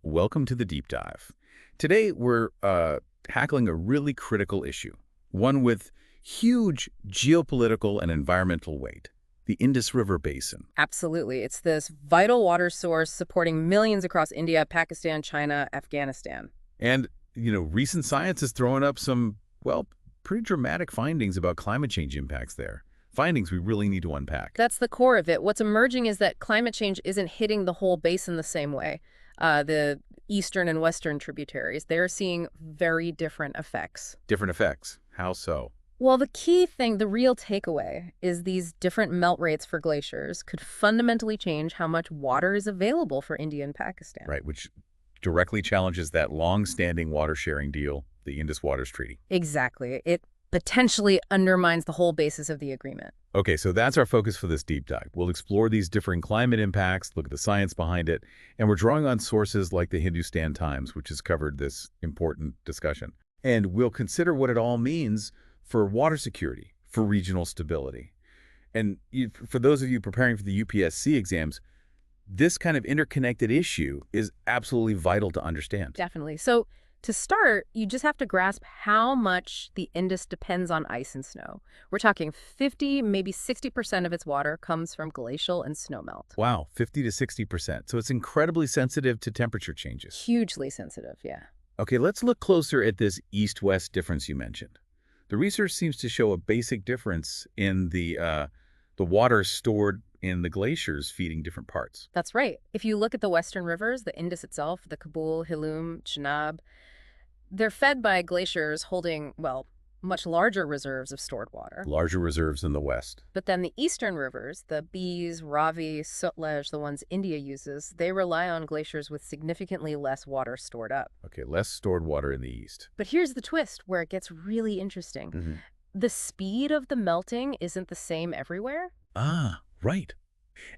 welcome to the deep dive. Today we're tackling a really critical issue, one with huge geopolitical and environmental weight, the Indus River Basin. Absolutely. It's this vital water source supporting millions across India, Pakistan, China, Afghanistan. And, recent science is throwing up some, well, pretty dramatic findings about climate change impacts there. Findings we really need to unpack. That's the core of it. What's emerging is that climate change isn't hitting the whole basin the same way. The eastern and western tributaries, they're seeing very different effects. Different effects. How so? Well, the key thing, the real takeaway, is these different melt rates for glaciers could fundamentally change how much water is available for India and Pakistan. Right, which directly challenges that long-standing water-sharing deal, the Indus Waters Treaty. Exactly. It potentially undermines the whole basis of the agreement. Okay, so that's our focus for this deep dive. We'll explore these differing climate impacts, look at the science behind it, and we're drawing on sources like the Hindustan Times, which has covered this important discussion. And we'll consider what it all means for water security, for regional stability. And for those of you preparing for the UPSC exams, this kind of interconnected issue is absolutely vital to understand. Definitely. So to start, you just have to grasp how much the Indus depends on ice and snow. We're talking 50, maybe 60% of its water comes from glacial and snowmelt. Wow, 50 to 60%. So it's incredibly sensitive to temperature changes. Hugely sensitive, yeah. Okay, let's look closer at this east-west difference you mentioned. The research seems to show a basic difference in the water stored in the glaciers feeding different parts. That's right. If you look at the western rivers, the Indus itself, the Kabul, Hilum, Chenab, they're fed by glaciers holding, well, much larger reserves of stored water. Larger reserves in the west. But then the eastern rivers, the Beas, Ravi, Sutlej, the ones India uses, they rely on glaciers with significantly less water stored up. Okay, less stored water in the east. But here's the twist where it gets really interesting. The speed of the melting isn't the same everywhere. Ah, right.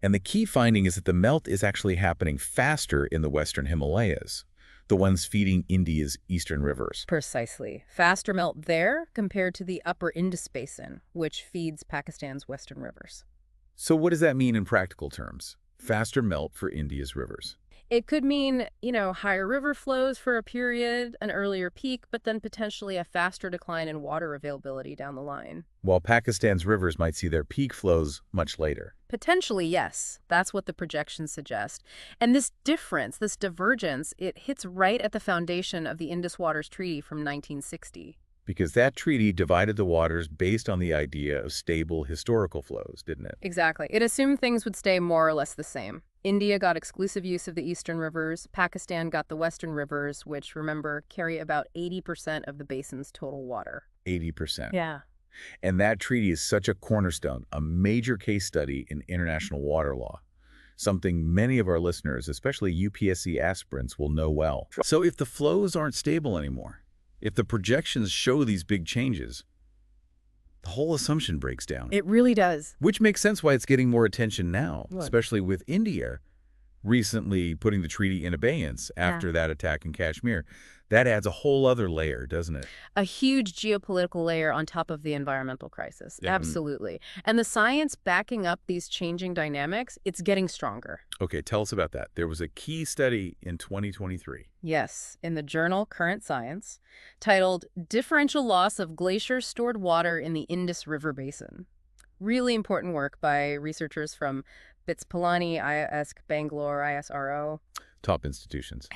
And the key finding is that the melt is actually happening faster in the western Himalayas, the ones feeding India's eastern rivers. Precisely. Faster melt there compared to the upper Indus Basin, which feeds Pakistan's western rivers. So what does that mean in practical terms? Faster melt for India's rivers. It could mean, higher river flows for a period, an earlier peak, but then potentially a faster decline in water availability down the line. While Pakistan's rivers might see their peak flows much later. Potentially, yes. That's what the projections suggest. And this difference, this divergence, it hits right at the foundation of the Indus Waters Treaty from 1960. Because that treaty divided the waters based on the idea of stable historical flows, didn't it? Exactly. It assumed things would stay more or less the same. India got exclusive use of the eastern rivers. Pakistan got the western rivers, which, remember, carry about 80% of the basin's total water. 80%. Yeah. And that treaty is such a cornerstone, a major case study in international water law, something many of our listeners, especially UPSC aspirants, will know well. So if the flows aren't stable anymore, if the projections show these big changes, the whole assumption breaks down. It really does. Which makes sense why it's getting more attention now, What? especially with India recently putting the treaty in abeyance after that attack in Kashmir. That adds a whole other layer, doesn't it? A huge geopolitical layer on top of the environmental crisis. Yeah. Absolutely. And the science backing up these changing dynamics, it's getting stronger. Okay, tell us about that. There was a key study in 2023. Yes, in the journal Current Science, titled Differential Loss of Glacier Stored Water in the Indus River Basin. Really important work by researchers from BITS Pilani, IISc Bangalore, ISRO. Top institutions.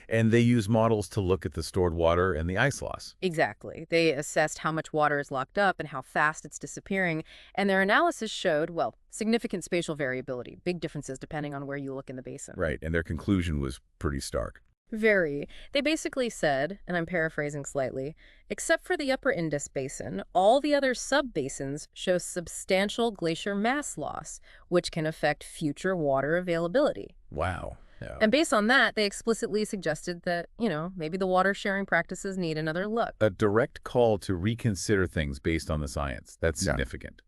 And they use models to look at the stored water and the ice loss. Exactly. They assessed how much water is locked up and how fast it's disappearing, and their analysis showed, well, significant spatial variability, big differences depending on where you look in the basin. Right, and their conclusion was pretty stark. Very. They basically said, and I'm paraphrasing slightly, except for the upper Indus Basin, all the other sub-basins show substantial glacier mass loss, which can affect future water availability. Wow. Yeah. And based on that, they explicitly suggested that, maybe the water sharing practices need another look. A direct call to reconsider things based on the science. That's significant.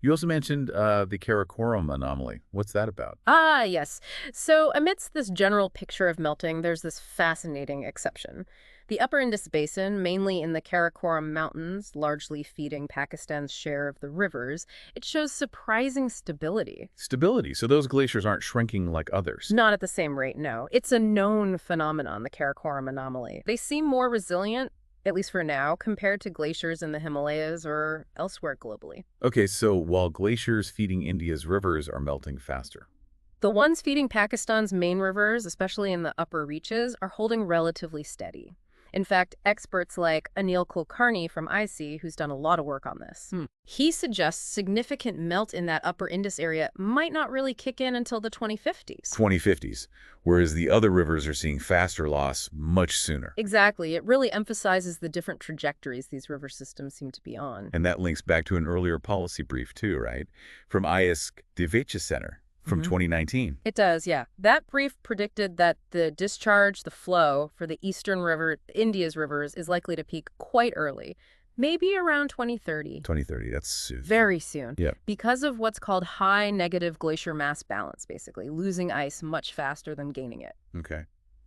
You also mentioned the Karakoram anomaly. What's that about? Ah, yes. So amidst this general picture of melting, there's this fascinating exception. The upper Indus Basin, mainly in the Karakoram Mountains, largely feeding Pakistan's share of the rivers, it shows surprising stability. Stability, so those glaciers aren't shrinking like others. Not at the same rate, no. It's a known phenomenon, the Karakoram anomaly. They seem more resilient, at least for now, compared to glaciers in the Himalayas or elsewhere globally. Okay, so while glaciers feeding India's rivers are melting faster. The ones feeding Pakistan's main rivers, especially in the upper reaches, are holding relatively steady. In fact, experts like Anil Kulkarni from IC, who's done a lot of work on this, he suggests significant melt in that upper Indus area might not really kick in until the 2050s. 2050s, whereas the other rivers are seeing faster loss much sooner. Exactly. It really emphasizes the different trajectories these river systems seem to be on. And that links back to an earlier policy brief too, right? From ISK Devecha Center from 2019. It does, yeah. That brief predicted that the flow for the eastern river, India's rivers, is likely to peak quite early, maybe around 2030. 2030, that's soon. Very soon. Yeah. Because of what's called high negative glacier mass balance, basically, losing ice much faster than gaining it. Okay.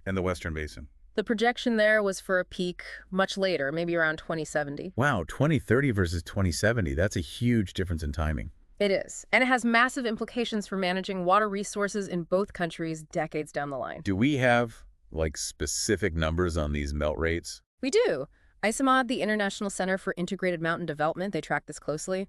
And the Western Basin? The projection there was for a peak much later, maybe around 2070. Wow, 2030 versus 2070, that's a huge difference in timing. It is. And it has massive implications for managing water resources in both countries decades down the line. Do we have, like, specific numbers on these melt rates? We do. ICMOD, the International Center for Integrated Mountain Development, they track this closely.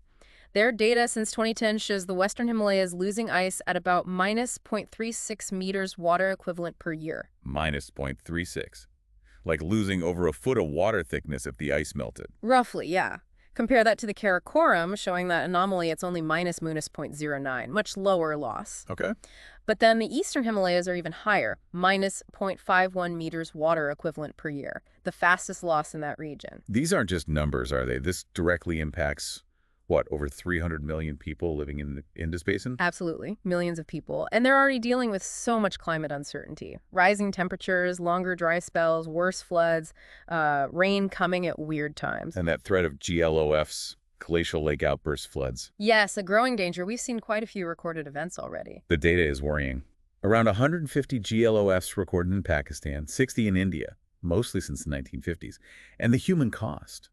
Their data since 2010 shows the Western Himalayas losing ice at about minus 0.36 meters water equivalent per year. Minus 0.36. Like losing over a foot of water thickness if the ice melted. Roughly, yeah. Compare that to the Karakoram, showing that anomaly, it's only minus 0.09, much lower loss. Okay. But then the eastern Himalayas are even higher, minus 0.51 meters water equivalent per year, the fastest loss in that region. These aren't just numbers, are they? This directly impacts, what, over 300 million people living in the Indus Basin? Absolutely. Millions of people. And they're already dealing with so much climate uncertainty. Rising temperatures, longer dry spells, worse floods, rain coming at weird times. And that threat of GLOFs, glacial lake outburst floods. Yes, a growing danger. We've seen quite a few recorded events already. The data is worrying. Around 150 GLOFs recorded in Pakistan, 60 in India, mostly since the 1950s. And the human cost.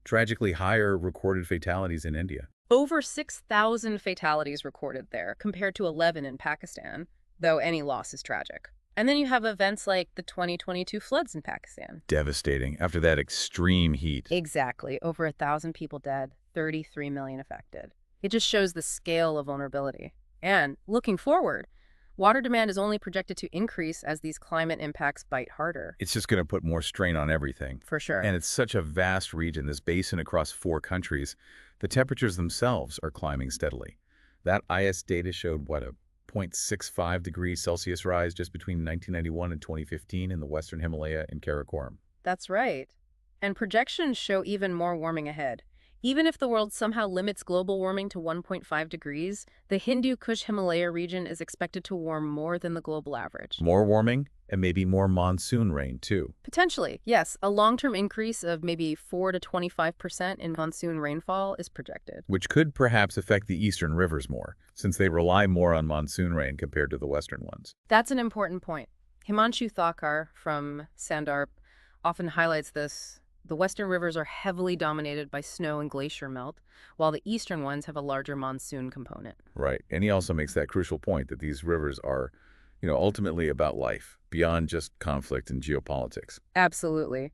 Tragically higher recorded fatalities in India. Over 6,000 fatalities recorded there, compared to 11 in Pakistan, though any loss is tragic. And then you have events like the 2022 floods in Pakistan. Devastating after that extreme heat. Exactly. Over 1,000 people dead, 33 million affected. It just shows the scale of vulnerability. And looking forward, water demand is only projected to increase as these climate impacts bite harder. It's just going to put more strain on everything. For sure. And it's such a vast region, this basin across 4 countries. The temperatures themselves are climbing steadily. That IS data showed, what, a 0.65 degrees Celsius rise just between 1991 and 2015 in the Western Himalaya and Karakoram. That's right. And projections show even more warming ahead. Even if the world somehow limits global warming to 1.5 degrees, the Hindu Kush Himalaya region is expected to warm more than the global average. More warming and maybe more monsoon rain, too. Potentially, yes. A long-term increase of maybe 4 to 25% in monsoon rainfall is projected. Which could perhaps affect the eastern rivers more, since they rely more on monsoon rain compared to the western ones. That's an important point. Himanshu Thakar from Sandarp often highlights this. The western rivers are heavily dominated by snow and glacier melt, while the eastern ones have a larger monsoon component. Right. And he also makes that crucial point that these rivers are, ultimately about life, beyond just conflict and geopolitics. Absolutely.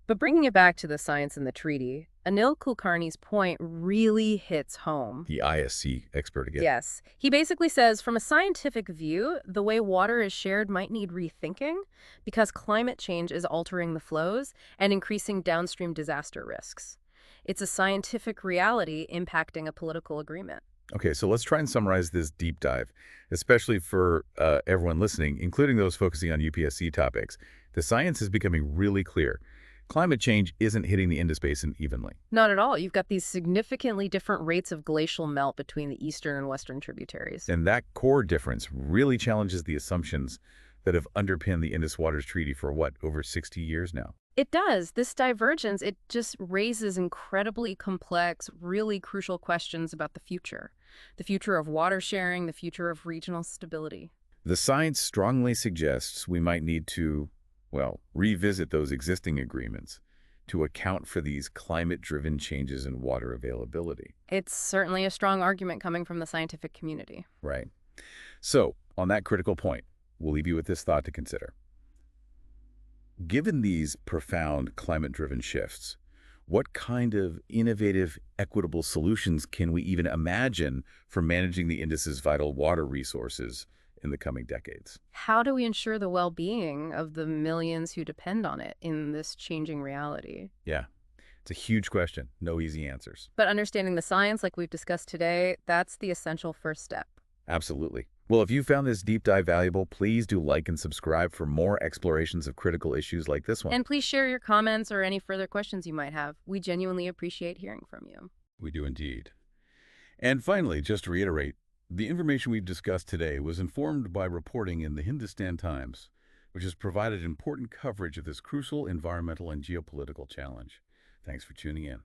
But bringing it back to the science and the treaty, Anil Kulkarni's point really hits home. The ISC expert again. Yes. He basically says, from a scientific view, the way water is shared might need rethinking because climate change is altering the flows and increasing downstream disaster risks. It's a scientific reality impacting a political agreement. Okay, so let's try and summarize this deep dive, especially for everyone listening, including those focusing on UPSC topics. The science is becoming really clear. Climate change isn't hitting the Indus Basin evenly. Not at all. You've got these significantly different rates of glacial melt between the eastern and western tributaries. And that core difference really challenges the assumptions that have underpinned the Indus Waters Treaty for, what, over 60 years now? It does. This divergence, it just raises incredibly complex, really crucial questions about the future of water sharing, the future of regional stability. The science strongly suggests we might need to Well, revisit those existing agreements to account for these climate-driven changes in water availability. It's certainly a strong argument coming from the scientific community. Right. So, on that critical point, we'll leave you with this thought to consider. Given these profound climate-driven shifts, what kind of innovative, equitable solutions can we even imagine for managing the Indus's vital water resources in the coming decades? How do we ensure the well-being of the millions who depend on it in this changing reality? Yeah, it's a huge question. No easy answers. But understanding the science, like we've discussed today, that's the essential first step. Absolutely. Well, if you found this deep dive valuable, please do like and subscribe for more explorations of critical issues like this one. And please share your comments or any further questions you might have. We genuinely appreciate hearing from you. We do indeed. And finally, just to reiterate, the information we've discussed today was informed by reporting in the Hindustan Times, which has provided important coverage of this crucial environmental and geopolitical challenge. Thanks for tuning in.